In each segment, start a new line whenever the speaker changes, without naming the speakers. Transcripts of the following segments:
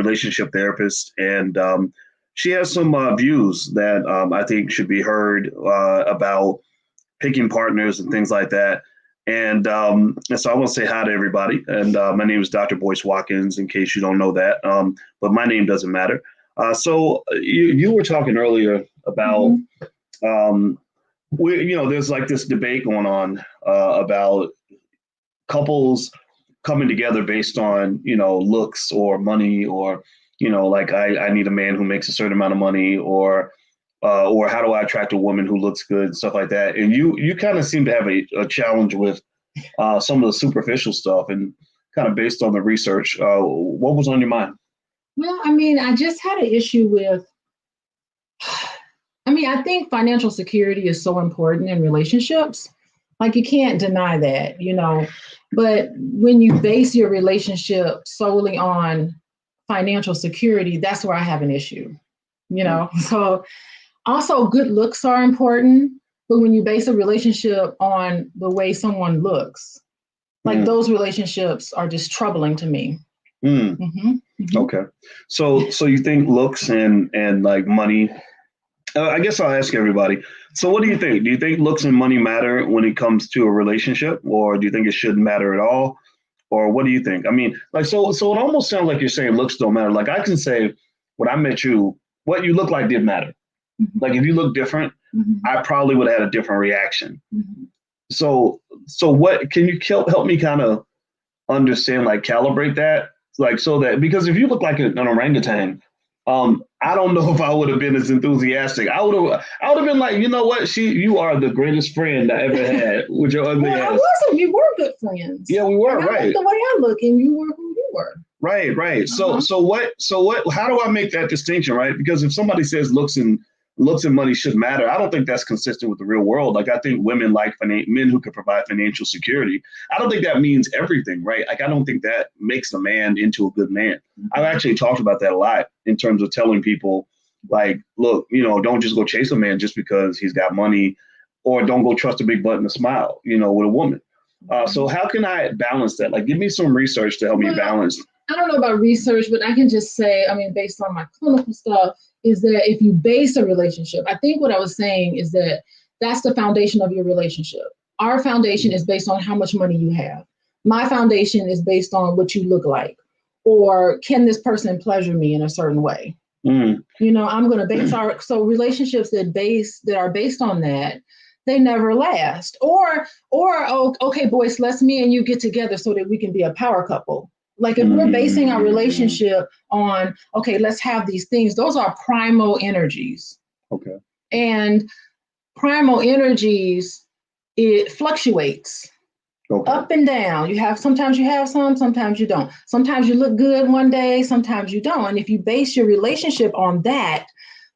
relationship therapist, and she has some views that I think should be heard about picking partners and things like that. And so I want to say hi to everybody. And my name is Dr. Boyce Watkins, in case you don't know that. But my name doesn't matter. So you were talking earlier about, there's like this debate going on about couples coming together based on, looks or money, or, like I need a man who makes a certain amount of money, or how do I attract a woman who looks good and stuff like that. And you kind of seem to have a challenge with some of the superficial stuff, and kind of based on the research, what was on your mind?
Well, I just had an issue with, I think financial security is so important in relationships. Like, you can't deny that, but when you base your relationship solely on financial security, that's where I have an issue, So also, good looks are important, but when you base a relationship on the way someone looks, like those relationships are just troubling to me.
Okay. So you think looks and like money, I guess I'll ask everybody. So what do you think? Do you think looks and money matter when it comes to a relationship, or do you think it shouldn't matter at all? Or what do you think? So it almost sounds like you're saying looks don't matter. Like, I can say, when I met you, what you look like did matter. Like, if you look different, I probably would have had a different reaction. So what can you help me kind of understand, like calibrate that? Like, so that, because if you look like an orangutan, I don't know if I would have been as enthusiastic. I would have been like, you know what? You are the greatest friend I ever had with your ugly ass.
I wasn't. We were good friends.
Yeah, we were, right.
The way I look, and you were who you were.
Right. So what? How do I make that distinction, right? Because if somebody says looks and money should matter, I don't think that's consistent with the real world. Like, I think women like men who can provide financial security. I don't think that means everything, right? Like, I don't think that makes a man into a good man. I've actually talked about that a lot in terms of telling people, like, look, don't just go chase a man just because he's got money, or don't go trust a big butt and a smile, with a woman. So how can I balance that? Like, give me some research to help me balance.
I don't know about research, but I can just say, based on my clinical stuff, is that if you base a relationship, I think what I was saying is that that's the foundation of your relationship. Our foundation is based on how much money you have. My foundation is based on what you look like, or can this person pleasure me in a certain way? I'm going to base so relationships that are based on that, they never last. Or, okay, Boyce, let's me and you get together so that we can be a power couple. Like, if we're basing our relationship on, okay, let's have these things, those are primal energies.
Okay.
And primal energies, it fluctuates up and down. Sometimes you have some, sometimes you don't. Sometimes you look good one day, sometimes you don't. And if you base your relationship on that,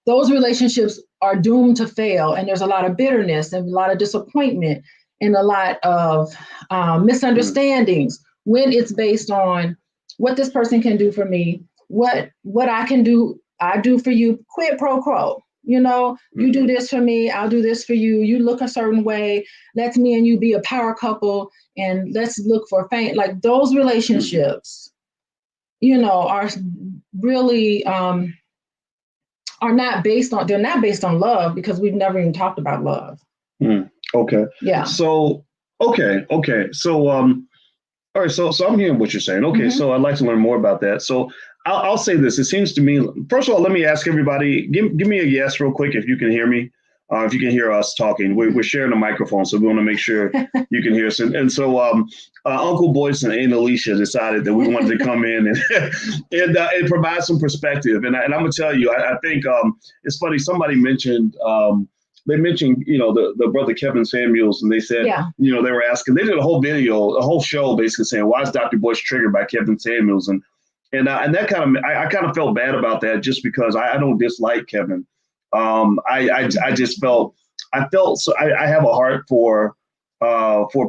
those relationships are doomed to fail. And there's a lot of bitterness and a lot of disappointment and a lot of misunderstandings. When it's based on what this person can do for me, what I can do, I do for you, quid pro quo. You do this for me, I'll do this for you. You look a certain way, let's me and you be a power couple, and let's look for fame. Like, those relationships, are really are not based on love, because we've never even talked about love.
Okay.
Yeah.
So okay. So all right, so I'm hearing what you're saying. Okay, so I'd like to learn more about that. So I'll say this. It seems to me, first of all, let me ask everybody, give me a yes real quick if you can hear me, if you can hear us talking. We're sharing a microphone, so we want to make sure you can hear us. And so Uncle Boyce and Aunt Alicia decided that we wanted to come in and provide some perspective. And I'm going to tell you, I think it's funny, somebody mentioned they mentioned, the brother Kevin Samuels, and they said, they were asking, they did a whole video, a whole show basically saying, why is Dr. Boyce triggered by Kevin Samuels? And that kind of, I kind of felt bad about that, just because I don't dislike Kevin. I just felt, I have a heart for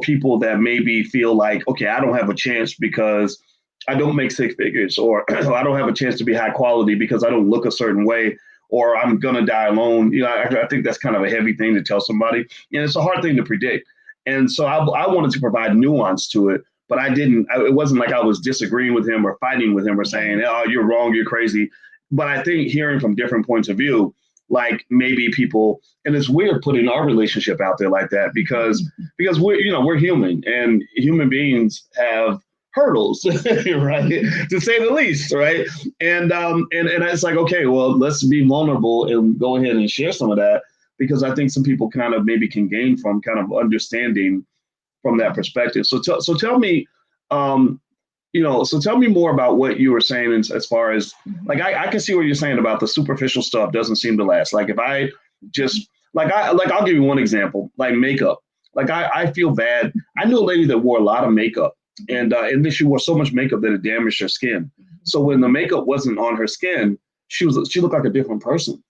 people that maybe feel like, okay, I don't have a chance because I don't make six figures, or I don't have a chance to be high quality because I don't look a certain way, or I'm going to die alone. I think that's kind of a heavy thing to tell somebody, and it's a hard thing to predict. And so I wanted to provide nuance to it, but it wasn't like I was disagreeing with him or fighting with him or saying, oh, you're wrong, you're crazy. But I think hearing from different points of view, like maybe people, and it's weird putting our relationship out there like that because we're human, and human beings have hurdles, right? To say the least, right? And it's like, okay, well, let's be vulnerable and go ahead and share some of that, because I think some people kind of maybe can gain from kind of understanding from that perspective. So tell me, so tell me more about what you were saying as far as, like, I can see what you're saying about the superficial stuff doesn't seem to last. Like if I just, I'll give you one example, like makeup. Like I feel bad. I knew a lady that wore a lot of makeup, and then she wore so much makeup that it damaged her skin. So when the makeup wasn't on her skin, she looked like a different person.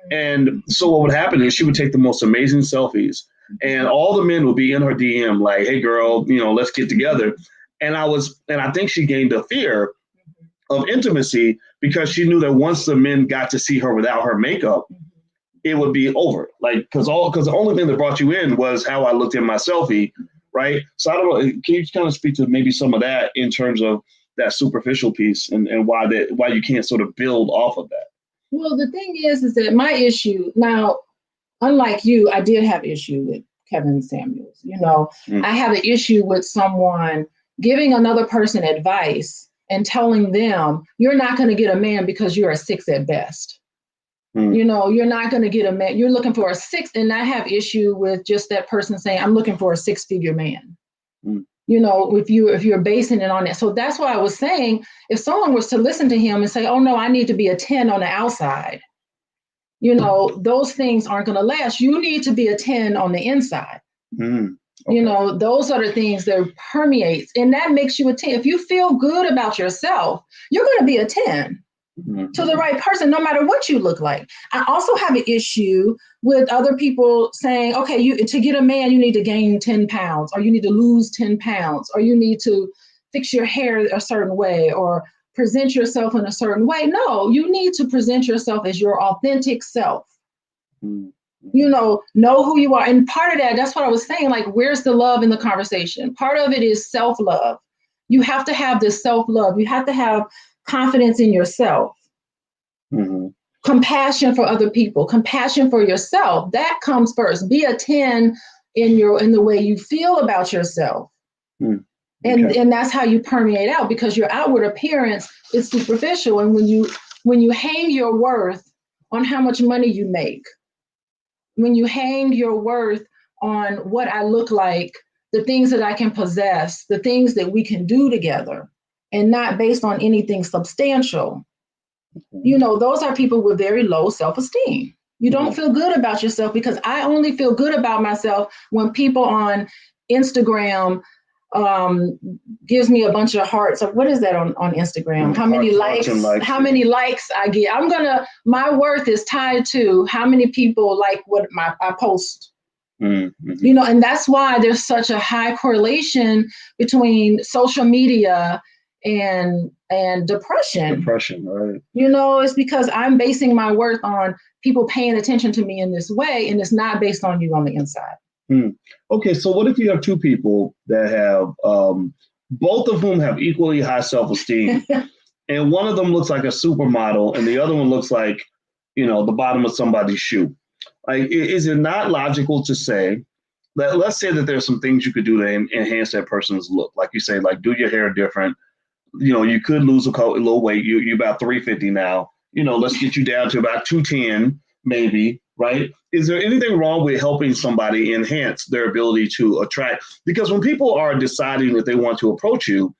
And so what would happen is she would take the most amazing selfies, and all the men would be in her DM like, hey girl, let's get together. And I think she gained a fear of intimacy because she knew that once the men got to see her without her makeup, it would be over. Like, because the only thing that brought you in was how I looked in my selfie, right? So I don't know. Can you kind of speak to maybe some of that in terms of that superficial piece and why you can't sort of build off of that?
Well, the thing is that my issue now, unlike you, I did have issue with Kevin Samuels. I have an issue with someone giving another person advice and telling them you're not going to get a man because you're a 6 at best. You're not going to get a man. You're looking for a 6, and I have issue with just that person saying, I'm looking for a 6-figure man. If you're basing it on that. So that's why I was saying, if someone was to listen to him and say, oh no, I need to be a 10 on the outside, those things aren't going to last. You need to be a 10 on the inside. Okay. Those are the things that permeates, and that makes you a 10. If you feel good about yourself, you're going to be a 10 to the right person, no matter what you look like. I also have an issue with other people saying, okay, to get a man, you need to gain 10 pounds, or you need to lose 10 pounds, or you need to fix your hair a certain way, or present yourself in a certain way. No, you need to present yourself as your authentic self. Know who you are. And part of that's what I was saying, like, where's the love in the conversation? Part of it is self-love. You have to have this self-love. You have to have confidence in yourself. Compassion for other people, compassion for yourself. That comes first. Be a 10 in the way you feel about yourself. And that's how you permeate out, because your outward appearance is superficial. And when you hang your worth on how much money you make, when you hang your worth on what I look like, the things that I can possess, the things that we can do together, and not based on anything substantial, those are people with very low self-esteem. You don't feel good about yourself, because I only feel good about myself when people on Instagram gives me a bunch of hearts. What is that on Instagram? How many likes? How many likes I get? My worth is tied to how many people like what I post. And that's why there's such a high correlation between social media and depression. Right. It's because I'm basing my worth on people paying attention to me in this way, and it's not based on you on the inside.
Okay, so what if you have two people that have both of whom have equally high self-esteem, and one of them looks like a supermodel and the other one looks like, the bottom of somebody's shoe? Like, is it not logical to say that, let's say that there's some things you could do to enhance that person's look? Like you say, like, do your hair different. You could lose a little weight. You're about 350 now. Let's get you down to about 210, maybe. Right? Is there anything wrong with helping somebody enhance their ability to attract? Because when people are deciding that they want to approach you,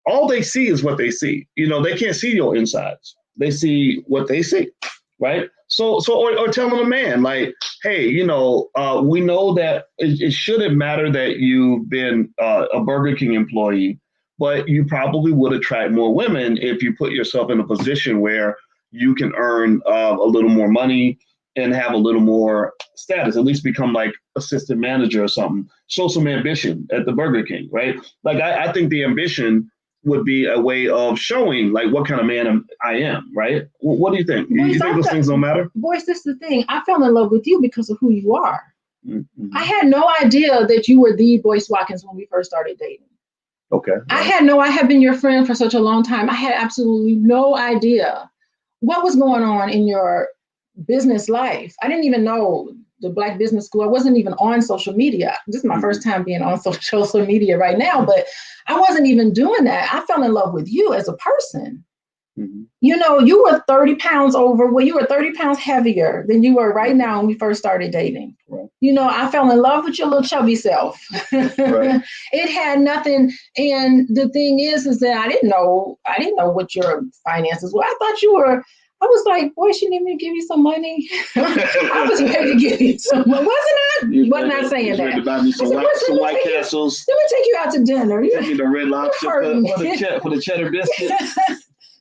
all they see is what they see. They can't see your insides. They see what they see, right? So or telling a man, like, hey, we know that it shouldn't matter that you've been a Burger King employee, but you probably would attract more women if you put yourself in a position where you can earn a little more money and have a little more status, at least become like assistant manager or something. Show some ambition at the Burger King, right? Like, I think the ambition would be a way of showing like what kind of man I am, right? What do you think?
Boyce,
you think those things don't matter?
Boyce, this is the thing. I fell in love with you because of who you are. I had no idea that you were the Boyce Watkins when we first started dating.
Okay.
I had been your friend for such a long time. I had absolutely no idea what was going on in your business life. I didn't even know the Black Business School. I wasn't even on social media. This is my first time being on social media right now, but I wasn't even doing that. I fell in love with you as a person. You know, you were 30 pounds you were 30 pounds heavier than you were right now when we first started dating.
Right.
You know, I fell in love with your little chubby self. Right. It had nothing. And the thing is that I didn't know what your finances were. I was like, boy, she need me to give you some money. I was ready to give you some money. Wasn't I saying that?
Ready to buy me some White Castles.
Let me take you out to dinner.
Take me to Red Lobster for the cheddar biscuit.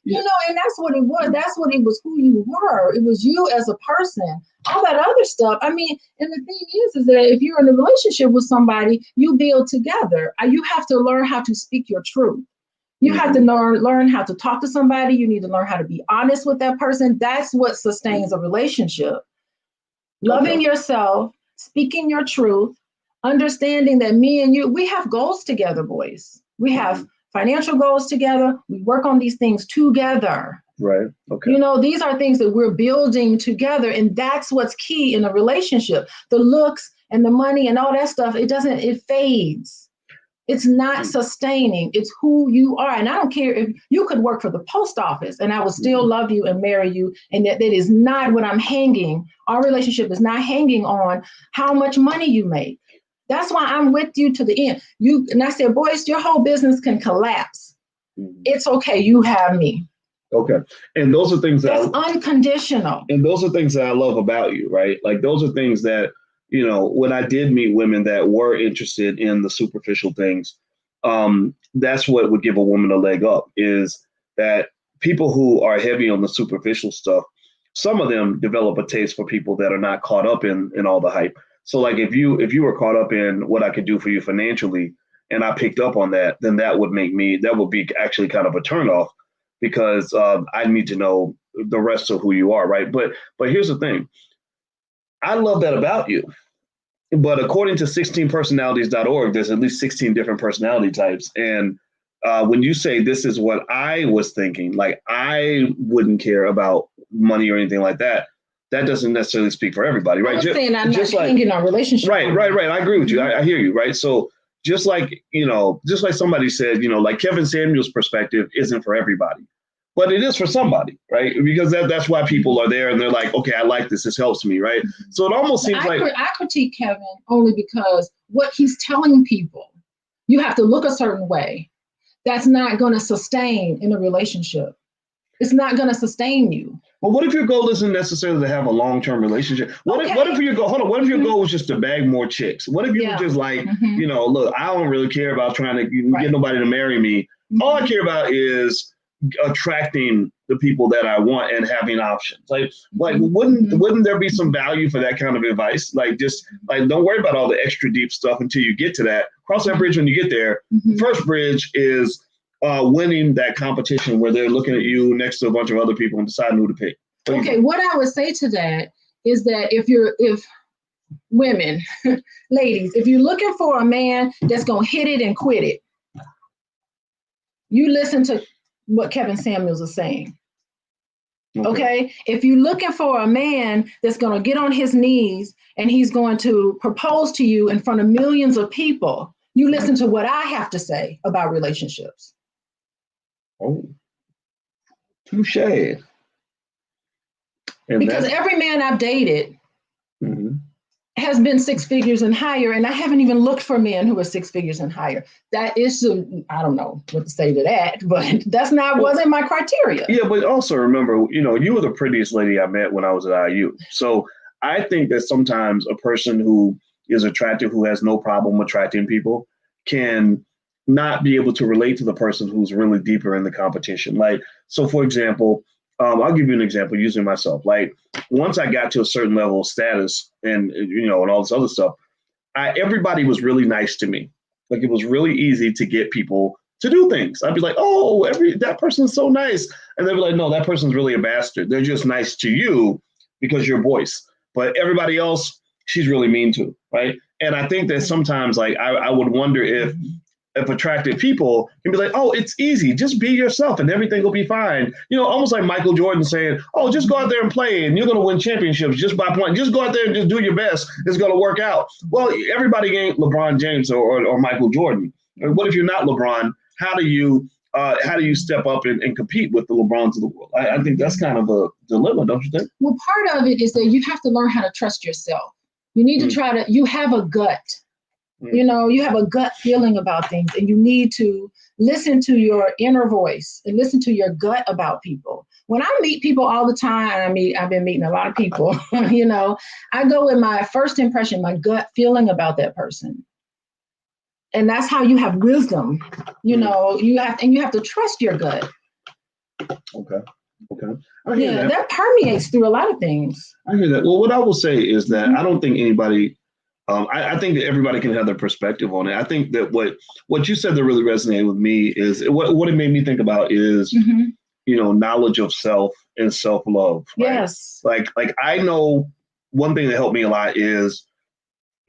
You know, and that's what it was. That's what it was, who you were. It was you as a person. All that other stuff. I mean, and the thing is that if you're in a relationship with somebody, you build together. You have to learn how to speak your truth. You have to learn how to talk to somebody. You need to learn how to be honest with that person. That's what sustains a relationship. Loving yourself, speaking your truth, understanding that me and you, we have goals together, boys. We have financial goals together. We work on these things together.
Right. Okay.
You know, these are things that we're building together. And that's what's key in a relationship. The looks and the money and all that stuff, it fades. It's not sustaining. It's who you are. And I don't care if you could work for the post office and I would still love you and marry you. And that is not what I'm hanging. Our relationship is not hanging on how much money you make. That's why I'm with you to the end. And I said, Boyce, your whole business can collapse. It's okay. You have me.
Okay. And those are things
that's unconditional.
And those are things that I love about you, right? Like those are things that, you know, when I did meet women that were interested in the superficial things, that's what would give a woman a leg up, is that people who are heavy on the superficial stuff, some of them develop a taste for people that are not caught up in all the hype. So like if you were caught up in what I could do for you financially and I picked up on that, then that would be actually kind of a turnoff, because I need to know the rest of who you are, right? But here's the thing. I love that about you. But according to 16personalities.org, there's at least 16 different personality types. And when you say this is what I was thinking, like I wouldn't care about money or anything like that, that doesn't necessarily speak for everybody, right?
I'm saying I'm not hanging on relationship.
Right. I agree with you. I hear you, right? So just like somebody said, you know, like Kevin Samuel's perspective isn't for everybody, but it is for somebody, right? Because that's why people are there and they're like, okay, I like this. This helps me, right? So it almost seems
I critique Kevin only because what he's telling people, you have to look a certain way. That's not going to sustain in a relationship. It's not going to sustain you.
Well, what if your goal isn't necessarily to have a long-term relationship? What if your goal? Hold on. What if your goal was just to bag more chicks? What if you were just like, you know, look, I don't really care about trying to get nobody to marry me. All I care about is attracting the people that I want and having options. Like wouldn't there be some value for that kind of advice? Like just like don't worry about all the extra deep stuff until you get to that. Cross that bridge when you get there. First bridge is winning that competition where they're looking at you next to a bunch of other people and deciding who to pick.
Okay, what I would say to that is that if women, ladies, if you're looking for a man that's gonna hit it and quit it, you listen to what Kevin Samuels is saying. Okay? If you're looking for a man that's gonna get on his knees and he's going to propose to you in front of millions of people, you listen to what I have to say about relationships.
Oh, touche.
Because every man I've dated has been 6 figures and higher, and I haven't even looked for men who are 6 figures and higher. That is, I don't know what to say to that, but that's wasn't my criteria.
Yeah, but also remember, you know, you were the prettiest lady I met when I was at IU. So I think that sometimes a person who is attractive, who has no problem attracting people, can not be able to relate to the person who's really deeper in the competition. Like, so for example, I'll give you an example using myself. Like once I got to a certain level of status and, you know, and all this other stuff, everybody was really nice to me. Like it was really easy to get people to do things. I'd be like, oh, that person's so nice. And they'd be like, no, that person's really a bastard. They're just nice to you because you're Boyce. But everybody else, she's really mean to, right? And I think that sometimes like I would wonder if if attractive people can be like, oh, it's easy, just be yourself and everything will be fine. Almost like Michael Jordan saying, oh, just go out there and play and you're going to win championships just by playing. Just go out there and just do your best. It's going to work out. Well, everybody ain't LeBron James or Michael Jordan. What if you're not LeBron? How do you step up and compete with the LeBrons of the world? I think that's kind of a dilemma, don't you think?
Well, part of it is that you have to learn how to trust yourself. You need to you have a gut. You have a gut feeling about things, and you need to listen to your inner voice and listen to your gut about people. When I meet people all the time, and I've been meeting a lot of people, I go with my first impression, my gut feeling about that person. And that's how you have wisdom. You have to trust your gut.
Okay.
That permeates through a lot of things.
I hear that. Well, what I will say is that I don't think anybody, I think that everybody can have their perspective on it. I think that what you said that really resonated with me is what it made me think about is, knowledge of self and self-love. Right?
Yes.
Like I know one thing that helped me a lot is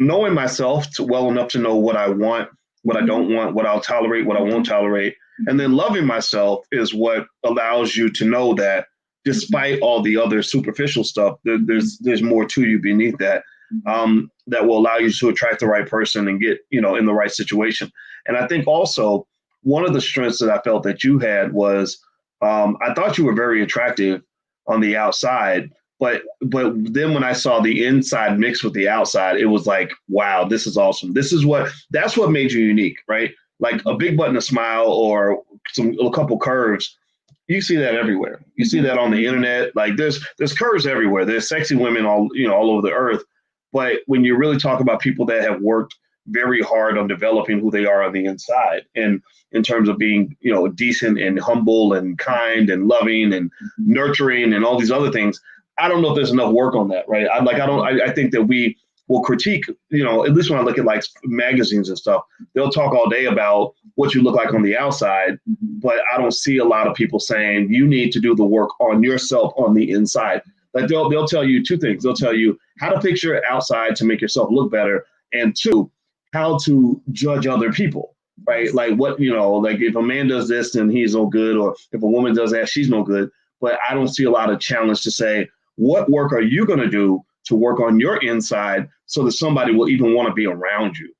knowing myself well enough to know what I want, what I don't want, what I'll tolerate, what I won't tolerate. And then loving myself is what allows you to know that despite all the other superficial stuff, there's more to you beneath that, that will allow you to attract the right person and get, in the right situation. And I think also one of the strengths that I felt that you had was, I thought you were very attractive on the outside, but then when I saw the inside mixed with the outside, it was like, wow, this is awesome. That's what made you unique, right? Like a big button, a smile, or a couple curves. You see that everywhere. You see that on the internet. Like there's curves everywhere. There's sexy women all over the earth. But when you really talk about people that have worked very hard on developing who they are on the inside, and in terms of being, decent and humble and kind and loving and nurturing and all these other things, I don't know if there's enough work on that, right? I think that we will critique, at least when I look at like magazines and stuff, they'll talk all day about what you look like on the outside, but I don't see a lot of people saying you need to do the work on yourself on the inside. Like they'll tell you two things. They'll tell you how to fix your outside to make yourself look better, and two, how to judge other people, right? Like what, like if a man does this, then he's no good, or if a woman does that, she's no good. But I don't see a lot of challenge to say, what work are you going to do to work on your inside so that somebody will even want to be around you?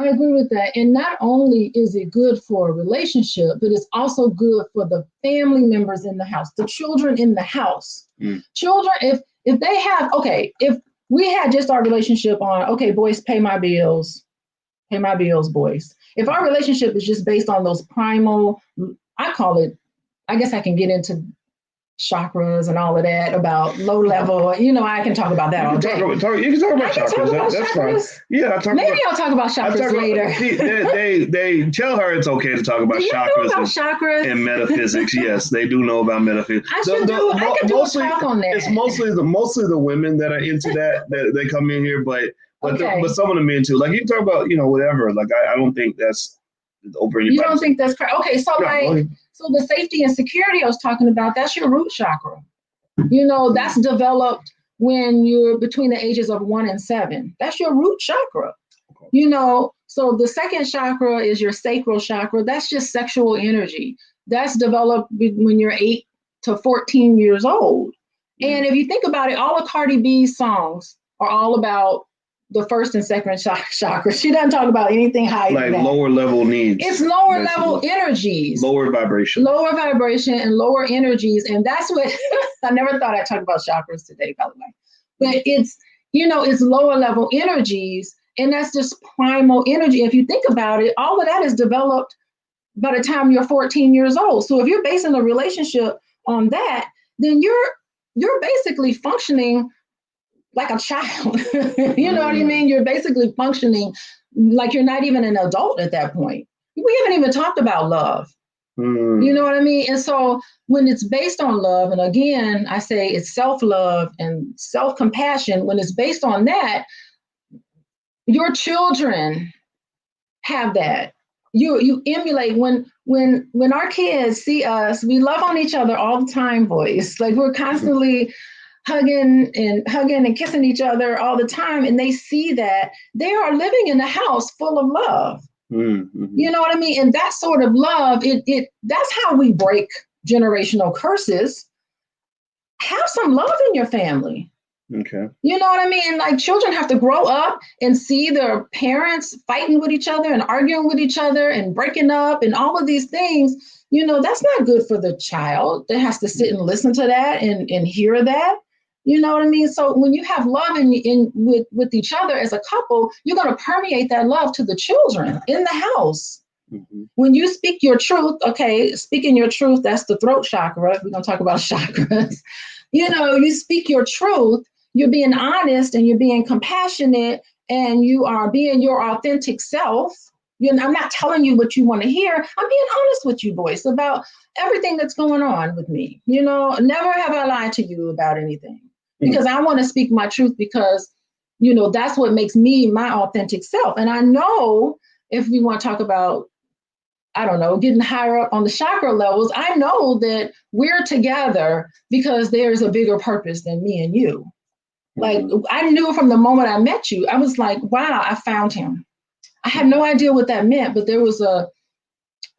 I agree with that. And not only is it good for a relationship, but it's also good for the family members in the house, the children in the house. Children, if they have, if we had just our relationship on, Boyce, pay my bills, Boyce. If our relationship is just based on those primal, I guess I can get into chakras and all of that about low level. I can talk about that all day.
You can talk about chakras. That's fine. Yeah,
I'll talk about chakras later.
They tell her it's okay to talk about chakras and metaphysics. Yes, they do know about metaphysics.
I can do a talk on that.
It's mostly the women that are into that they come in here, but some of the men too. Like you can talk about whatever. Like I don't think that's over anybody.
You don't think that's correct? Okay, so so the safety and security I was talking about, that's your root chakra. That's developed when you're between the ages of 1 and 7. That's your root chakra. So the second chakra is your sacral chakra. That's just sexual energy. That's developed when you're 8 to 14 years old. And if you think about it, all of Cardi B's songs are all about the first and second chakra. She doesn't talk about anything higher than that.
Lower level needs.
It's lower level energies.
Lower vibration.
Lower vibration and lower energies. And that's what, I never thought I'd talk about chakras today, by the way. But it's lower level energies. And that's just primal energy. If you think about it, all of that is developed by the time you're 14 years old. So if you're basing a relationship on that, then you're basically functioning like a child. You know what I mean? You're basically functioning like you're not even an adult at that point. We haven't even talked about love. You know what I mean? And so when it's based on love, and again, I say it's self-love and self-compassion, when it's based on that, your children have that. You emulate when our kids see us, we love on each other all the time, boys. Like we're constantly hugging and kissing each other all the time. And they see that they are living in a house full of love.
Mm-hmm.
You know what I mean? And that sort of love, that's how we break generational curses. Have some love in your family.
Okay.
You know what I mean? Like children have to grow up and see their parents fighting with each other and arguing with each other and breaking up and all of these things. You know, that's not good for the child that has to sit and listen to that and hear that. You know what I mean? So when you have love with each other as a couple, you're going to permeate that love to the children in the house.
Mm-hmm.
When you speak your truth, okay, speaking your truth, that's the throat chakra. We're going to talk about chakras. You know, you speak your truth, you're being honest and you're being compassionate and you are being your authentic self. I'm not telling you what you want to hear. I'm being honest with you, Boyce, about everything that's going on with me. You know, never have I lied to you about anything because I want to speak my truth because, you know, that's what makes me my authentic self. And I know if we want to talk about, I don't know, getting higher up on the chakra levels, I know that we're together because there's a bigger purpose than me and you. Like I knew from the moment I met you, I was like, wow, I found him. I had no idea what that meant, but it was a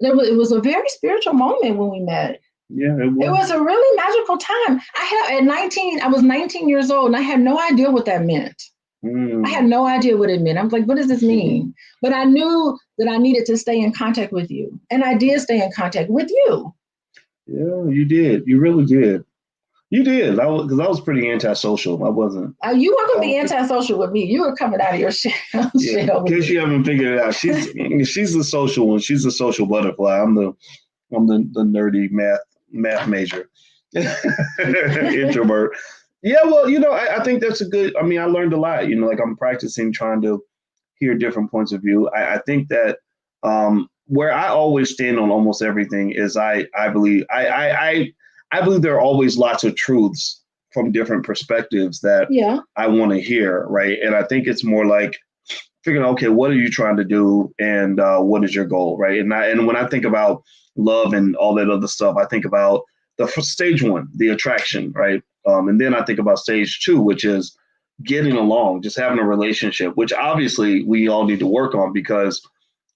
very spiritual moment when we met.
Yeah, it
was a really magical time. I was 19 years old and I had no idea what that meant. I had no idea what it meant. I was like, what does this mean? But I knew that I needed to stay in contact with you. And I did stay in contact with you.
Yeah, you did. You really did. You did. Because I was pretty antisocial. I wasn't.
You weren't going to be antisocial with me. You were coming out of your shell.
Yeah, in case you haven't figured it out, she's the social one. She's the social butterfly. I'm the nerdy math major, introvert. Yeah, well, you know, I think that's a good. I mean, I learned a lot. You know, like I'm practicing trying to hear different points of view. I think that where I always stand on almost everything is I believe there are always lots of truths from different perspectives that I want to hear, right? And I think it's more like figuring out, okay, what are you trying to do, and what is your goal, right? And when I think about love and all that other stuff, I think about the stage one, the attraction, right? And then I think about stage two, which is getting along, just having a relationship, which obviously we all need to work on because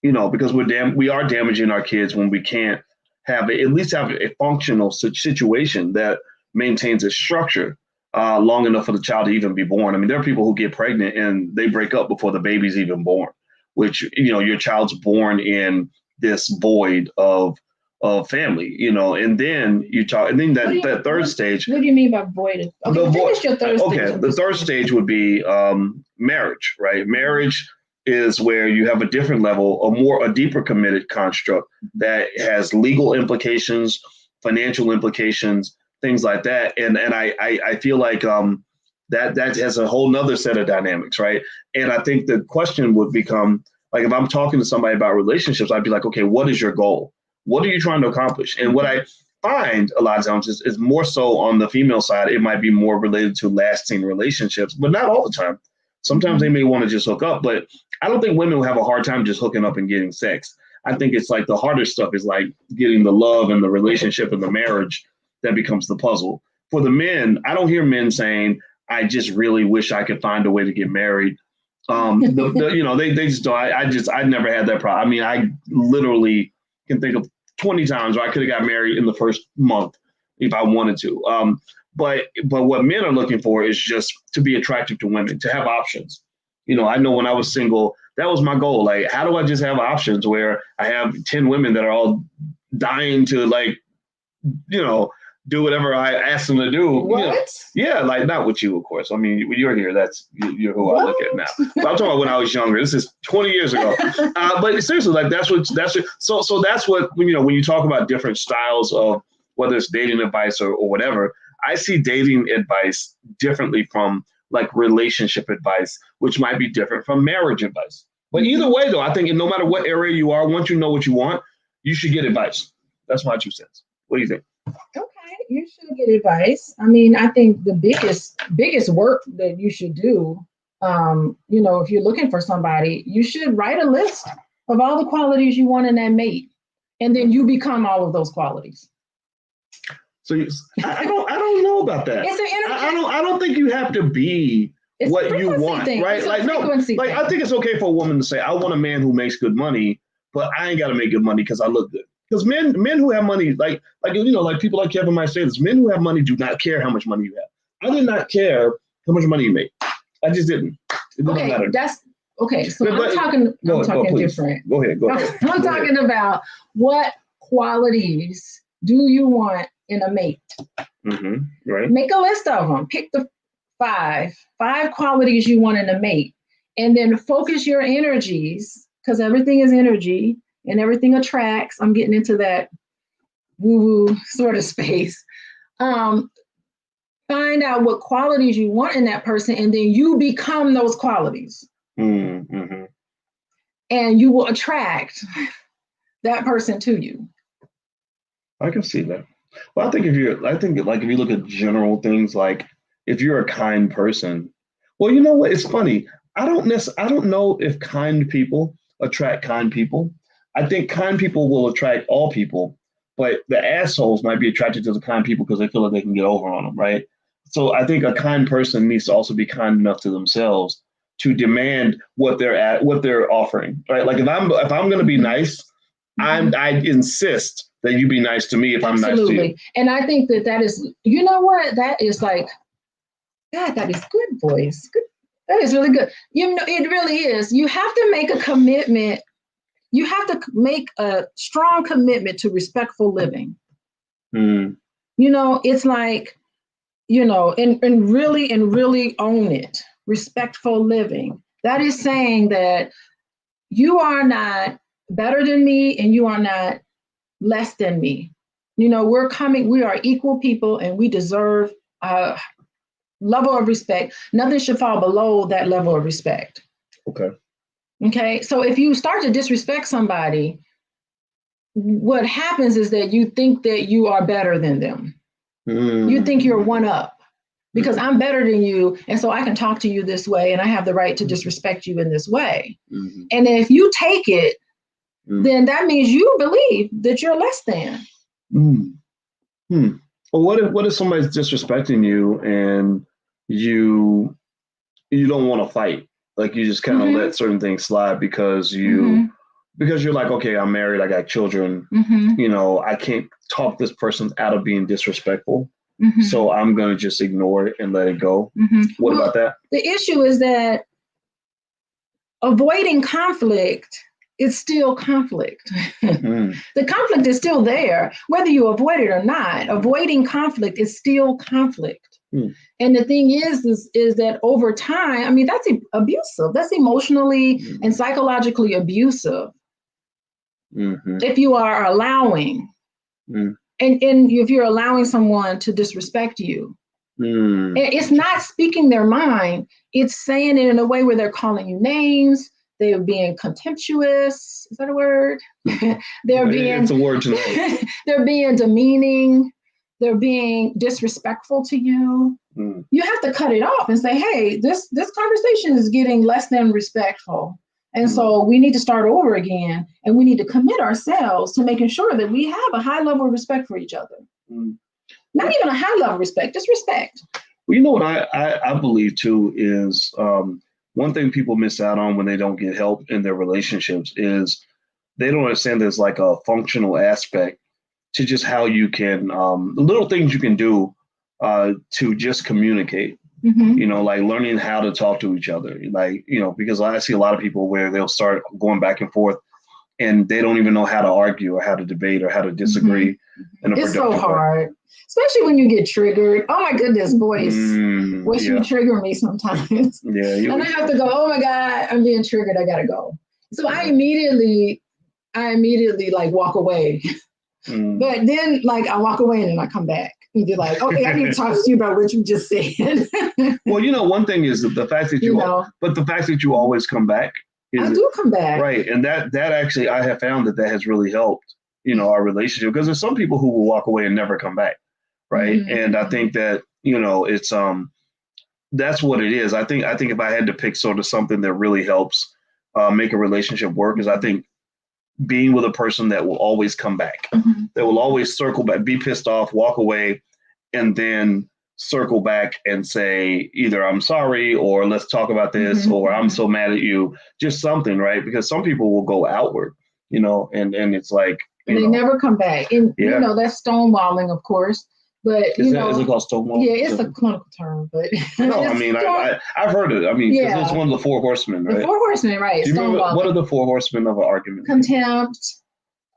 we are damaging our kids when we can't at least have a functional situation that maintains a structure long enough for the child to even be born. I mean, there are people who get pregnant and they break up before the baby's even born, which, you know, your child's born in this void of family, you know, and then that third stage.
What do you mean by void? Okay, finish your third stage.
Okay, the third stage would be marriage, right? Marriage is where you have a different level, a deeper committed construct that has legal implications, financial implications, things like that. And I feel like that has a whole nother set of dynamics, right? And I think the question would become, like, if I'm talking to somebody about relationships, I'd be like, okay, what is your goal? What are you trying to accomplish? And what I find a lot of times is more so on the female side, it might be more related to lasting relationships, but not all the time. Sometimes they may want to just hook up, but I don't think women will have a hard time just hooking up and getting sex. I think it's like the harder stuff is like getting the love and the relationship and the marriage that becomes the puzzle. For the men, I don't hear men saying, I just really wish I could find a way to get married. They just don't. I never had that problem. I mean, I literally can think of 20 times where I could have got married in the first month if I wanted to. But what men are looking for is just to be attractive to women, to have options. You know, I know when I was single, that was my goal. Like, how do I just have options where I have 10 women that are all dying to, like, you know, do whatever I ask them to do?
What?
You know? Yeah, like, not with you, of course. I mean, when you're here, you're who I look at now. But I'm talking about when I was younger. This is 20 years ago. But seriously, like, so that's what, you know, when you talk about different styles of whether it's dating advice or whatever, I see dating advice differently from like relationship advice, which might be different from marriage advice. But either way, though, I think no matter what area you are, once you know what you want, you should get advice. That's my 2 cents. What do you think?
Okay, you should get advice. I mean, I think the biggest work that you should do, you know, if you're looking for somebody, you should write a list of all the qualities you want in that mate, and then you become all of those qualities.
So I don't know about that. I don't think you have to be what you want, right? Like, no, like, I think it's okay for a woman to say, I want a man who makes good money, but I ain't got to make good money because I look good. Because men who have money, like people like Kevin might say this, men who have money do not care how much money you have. I did not care how much money you make. I just didn't. It didn't matter.
Okay. So I'm talking different.
Go ahead.
I'm talking about what qualities do you want in a mate?
Mm-hmm. Right.
Make a list of them. Pick the five qualities you want in a mate, and then focus your energies, because everything is energy and everything attracts. I'm getting into that woo-woo sort of space. Find out what qualities you want in that person, and then you become those qualities.
Mm-hmm.
And you will attract that person to you.
I can see that. Well, I think if you look at general things, like if you're a kind person, well, you know what? It's funny. I don't know if kind people attract kind people. I think kind people will attract all people, but the assholes might be attracted to the kind people because they feel like they can get over on them, right? So I think a kind person needs to also be kind enough to themselves to demand what they're offering, right? Like if I'm going to be nice, I insist that you be nice to me if I'm nice to you.
And I think that is, you know what? That is like, God, that is good, Boyce. Good. That is really good. You know, it really is. You have to make a commitment. You have to make a strong commitment to respectful living.
Mm.
You know, it's like, you know, and really own it. Respectful living. That is saying that you are not better than me and you are not less than me. You know, we are equal people and we deserve a level of respect. Nothing should fall below that level of respect. Okay. So if you start to disrespect somebody, what happens is that you think that you are better than them. You think you're one up because I'm better than you. And so I can talk to you this way and I have the right to disrespect you in this way. And if you take it, then that means you believe that you're less than.
Well, what if somebody's disrespecting you and you don't want to fight? Like you just kind of let certain things slide because you're like, okay, I'm married, I got children. You know, I can't talk this person out of being disrespectful. So I'm going to just ignore it and let it go. What about that?
The issue is that avoiding conflict is still conflict. The conflict is still there, whether you avoid it or not. Avoiding conflict is still conflict. And the thing is that over time, I mean, that's abusive. That's emotionally and psychologically abusive. If you are allowing, and if you're allowing someone to disrespect you, and it's not speaking their mind, it's saying it in a way where they're calling you names. They're being contemptuous. Is that a word?
It's a word tonight.
They're being demeaning. They're being disrespectful to you. You have to cut it off and say, hey, this conversation is getting less than respectful. And so we need to start over again. And we need to commit ourselves to making sure that we have a high level of respect for each other. Not even a high level of respect, just respect.
Well, you know what I believe too is one thing people miss out on when they don't get help in their relationships is they don't understand there's like a functional aspect to just how you can, little things you can do to just communicate, you know, like learning how to talk to each other. Like, you know, because I see a lot of people where they'll start going back and forth and they don't even know how to argue or how to debate or how to disagree.
It's so hard, especially when you get triggered. Oh my goodness, Boyce. You trigger me sometimes. And I have to go, oh my God, I'm being triggered. I gotta go. So I immediately like walk away. But then like I walk away and then I come back and be like, okay, I need to talk to you about what you just said.
Well, you know, one thing is the fact that the fact that you always come back.
I do come back.
Right. And that actually, I have found that has really helped, you know, our relationship, because there's some people who will walk away and never come back. Right. And I think that, you know, it's that's what it is. I think if I had to pick sort of something that really helps make a relationship work is I think being with a person that will always come back, that will always circle back, be pissed off, walk away, and then circle back and say either I'm sorry or let's talk about this or I'm so mad at you, just something, right? Because some people will go outward. and it's like,
and they never come back. And, that's stonewalling, of course. But,
is it called stonewall?
Yeah, it's a clinical term, but.
No, I mean, I've heard it. I mean, it's one of the four horsemen, right?
The four horsemen, right.
Do you remember, what are the four horsemen of an argument?
Contempt,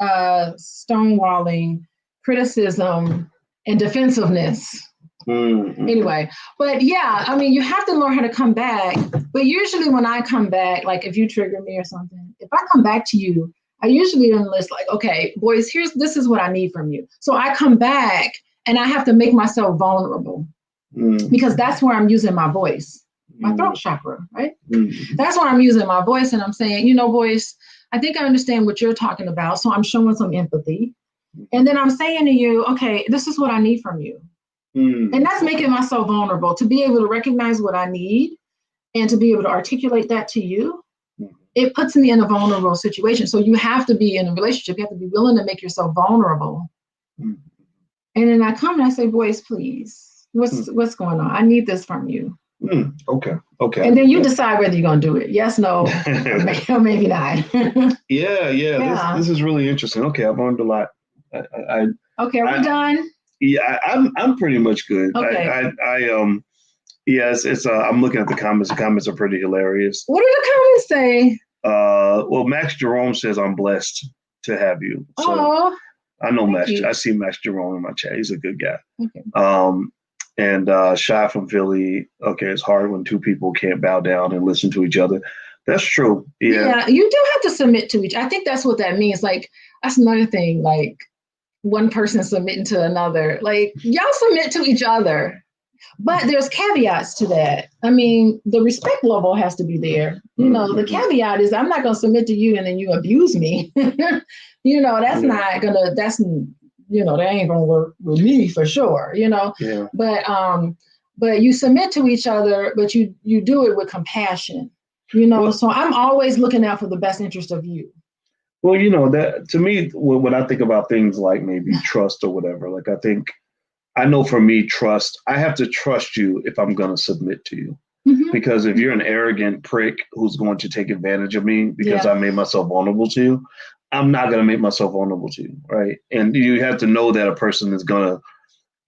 stonewalling, criticism, and defensiveness.
Mm-hmm.
Anyway, but yeah, I mean, you have to learn how to come back. But usually when I come back, like if you trigger me or something, if I come back to you, I usually enlist like, okay, boys, this is what I need from you. So I come back and I have to make myself vulnerable because that's where I'm using my voice, my throat chakra, right? That's where I'm using my voice and I'm saying, Boyce, I think I understand what you're talking about. So I'm showing some empathy. And then I'm saying to you, okay, this is what I need from you. And that's making myself vulnerable to be able to recognize what I need and to be able to articulate that to you. It puts me in a vulnerable situation. So you have to be in a relationship. You have to be willing to make yourself vulnerable. And then I come and I say, Boyce, please, what's going on? I need this from you.
Okay.
And then you decide whether you're going to do it. Yes, no, or maybe not.
Yeah. This is really interesting. Okay, I've learned a lot.
Okay, are we done?
Yeah, I'm pretty much good.
Okay.
It's I'm looking at the comments. The comments are pretty hilarious.
What do the comments say?
Well, Max Jerome says, I'm blessed to have you. So I know Max. I see Max Jerome in my chat. He's a good guy.
Okay.
And Shy from Philly. Okay, it's hard when two people can't bow down and listen to each other. That's true.
Yeah, you do have to submit to each. I think that's what that means. Like, that's another thing. Like, one person submitting to another. Like, y'all submit to each other. But there's caveats to that. I mean, the respect level has to be there. The caveat is I'm not going to submit to you and then you abuse me. That's not going to, that ain't going to work with me for sure,
Yeah.
But you submit to each other, but you do it with compassion, so I'm always looking out for the best interest of you.
Well, that to me, when I think about things like maybe trust or whatever, like I know for me, trust, I have to trust you if I'm going to submit to you. Because if you're an arrogant prick who's going to take advantage of me because I made myself vulnerable to you, I'm not going to make myself vulnerable to you, right? And you have to know that a person is going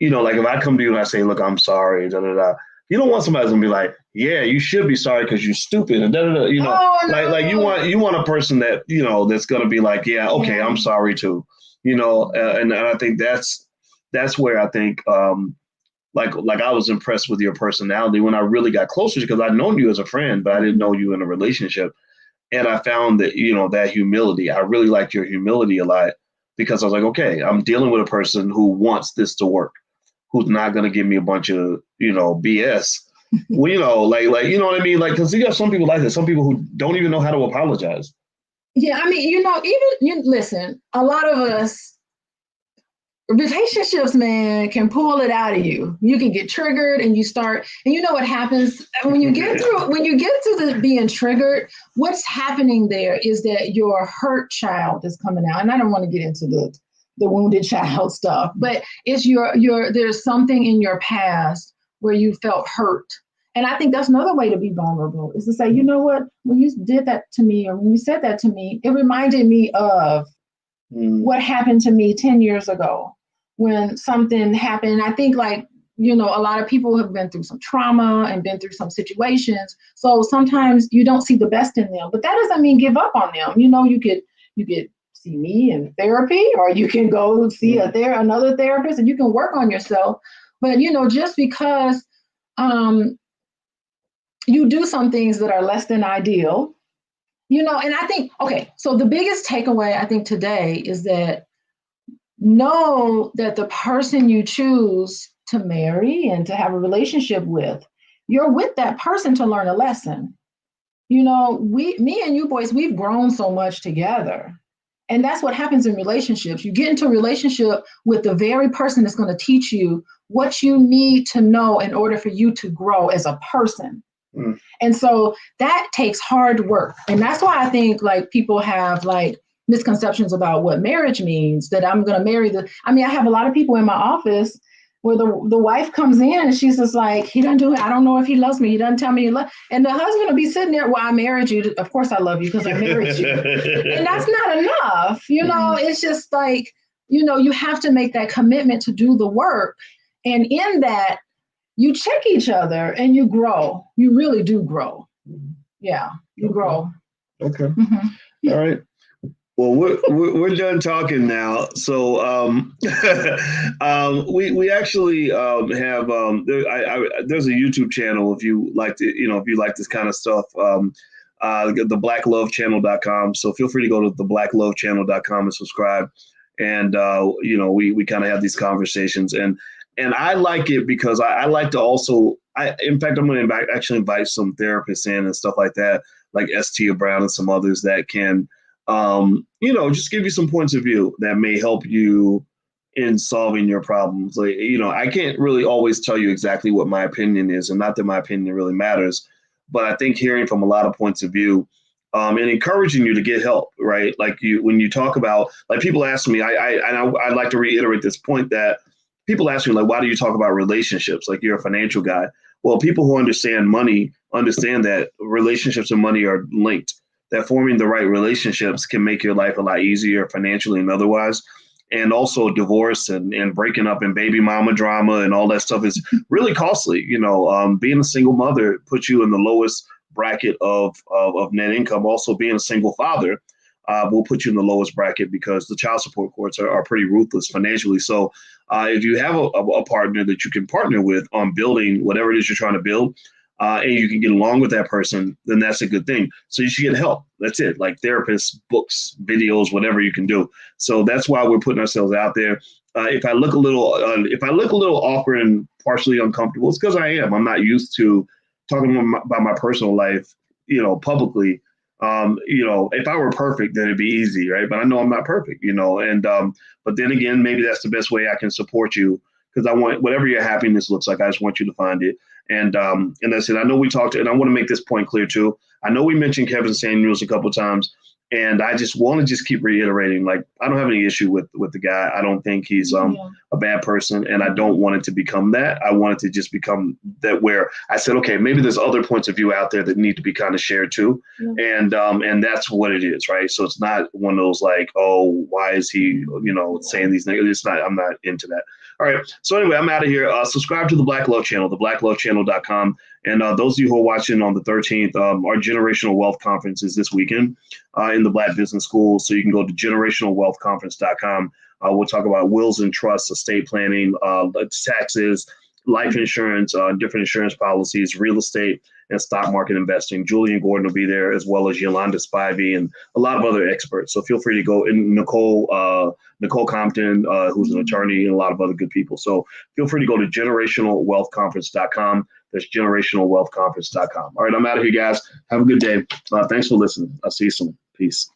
to, like if I come to you and I say, look, I'm sorry, you don't want somebody who's going to be like, yeah, you should be sorry because you're stupid, and like you want a person that, that's going to be like, yeah, okay, I'm sorry too, and I think that's where I think, like I was impressed with your personality when I really got closer because I'd known you as a friend, but I didn't know you in a relationship. And I found that, that humility, I really liked your humility a lot because I was like, okay, I'm dealing with a person who wants this to work, who's not going to give me a bunch of, BS. Well, like, you know what I mean? Like, because you have some people like that, some people who don't even know how to apologize.
Yeah, I mean, listen, a lot of us, relationships, man, can pull it out of you. You can get triggered and you start, and you know what happens when you get through the being triggered, what's happening there is that your hurt child is coming out. And I don't want to get into the wounded child stuff, but it's there's something in your past where you felt hurt. And I think that's another way to be vulnerable is to say, you know what, when you did that to me, or when you said that to me, it reminded me of what happened to me 10 years ago when something happened. I think a lot of people have been through some trauma and been through some situations. So sometimes you don't see the best in them, but that doesn't mean give up on them. You could see me in therapy, or you can go see another therapist and you can work on yourself. But, just because you do some things that are less than ideal, and I think, okay, so the biggest takeaway I think today is that know that the person you choose to marry and to have a relationship with, you're with that person to learn a lesson. Me and you boys, we've grown so much together. And that's what happens in relationships. You get into a relationship with the very person that's going to teach you what you need to know in order for you to grow as a person. And so that takes hard work. And that's why I think people have misconceptions about what marriage means, that I'm going to marry I have a lot of people in my office where the wife comes in and she's just like, he doesn't do it. I don't know if he loves me. He doesn't tell me he loves. And the husband will be sitting there, well, I married you. Of course I love you because I married you. And that's not enough. It's just like, you have to make that commitment to do the work. And in that, you check each other and you grow. You really do grow. Yeah, you grow.
Okay. Mm-hmm. All right. Well, we're done talking now. So we actually have there's a YouTube channel if you like to if you like this kind of stuff. The blacklovechannel.com. So feel free to go to the blacklovechannel.com and subscribe. And we kind of have these conversations and I like it because I like to also in fact I'm going to actually invite some therapists in and stuff like that, like Tia Brown and some others that can just give you some points of view that may help you in solving your problems. Like, I can't really always tell you exactly what my opinion is, and not that my opinion really matters, but I think hearing from a lot of points of view and encouraging you to get help, right? Like when you talk about, like people ask me, I'd like to reiterate this point that people ask me, like, why do you talk about relationships? Like, you're a financial guy. Well, people who understand money understand that relationships and money are linked, that forming the right relationships can make your life a lot easier financially and otherwise. And also divorce and breaking up and baby mama drama and all that stuff is really costly. Being a single mother puts you in the lowest bracket of net income. Also, being a single father will put you in the lowest bracket because the child support courts are pretty ruthless financially. So if you have a partner that you can partner with on building whatever it is you're trying to build, and you can get along with that person, then that's a good thing. So you should get help. That's it. Like therapists, books, videos, whatever you can do. So that's why we're putting ourselves out there. If I look a little awkward and partially uncomfortable, it's because I am. I'm not used to talking about my personal life, publicly. If I were perfect, then it'd be easy, right? But I know I'm not perfect, and but then again, maybe that's the best way I can support you, because I want whatever your happiness looks like, I just want you to find it. And I said, I know we talked, and I want to make this point clear too. I know we mentioned Kevin Samuels a couple of times, and I just want to keep reiterating, like, I don't have any issue with the guy. I don't think he's a bad person, and I don't want it to become that. I want it to just become that, where I said, okay, maybe there's other points of view out there that need to be kind of shared too. And that's what it is, right? So it's not one of those like, oh, why is he, saying these things? It's not, I'm not into that. All right. So anyway, I'm out of here. Subscribe to the Black Love Channel, theBlackLoveChannel.com. And those of you who are watching on the 13th, our Generational Wealth Conference is this weekend in the Black Business School. So you can go to generationalwealthconference.com. We'll talk about wills and trusts, estate planning, taxes, life insurance, different insurance policies, real estate, and stock market investing. Julian Gordon will be there, as well as Yolanda Spivey and a lot of other experts. So feel free to go. And Nicole Compton, who's an attorney, and a lot of other good people. So feel free to go to generationalwealthconference.com. That's generationalwealthconference.com. All right, I'm out of here, guys. Have a good day. Thanks for listening. I'll see you soon. Peace.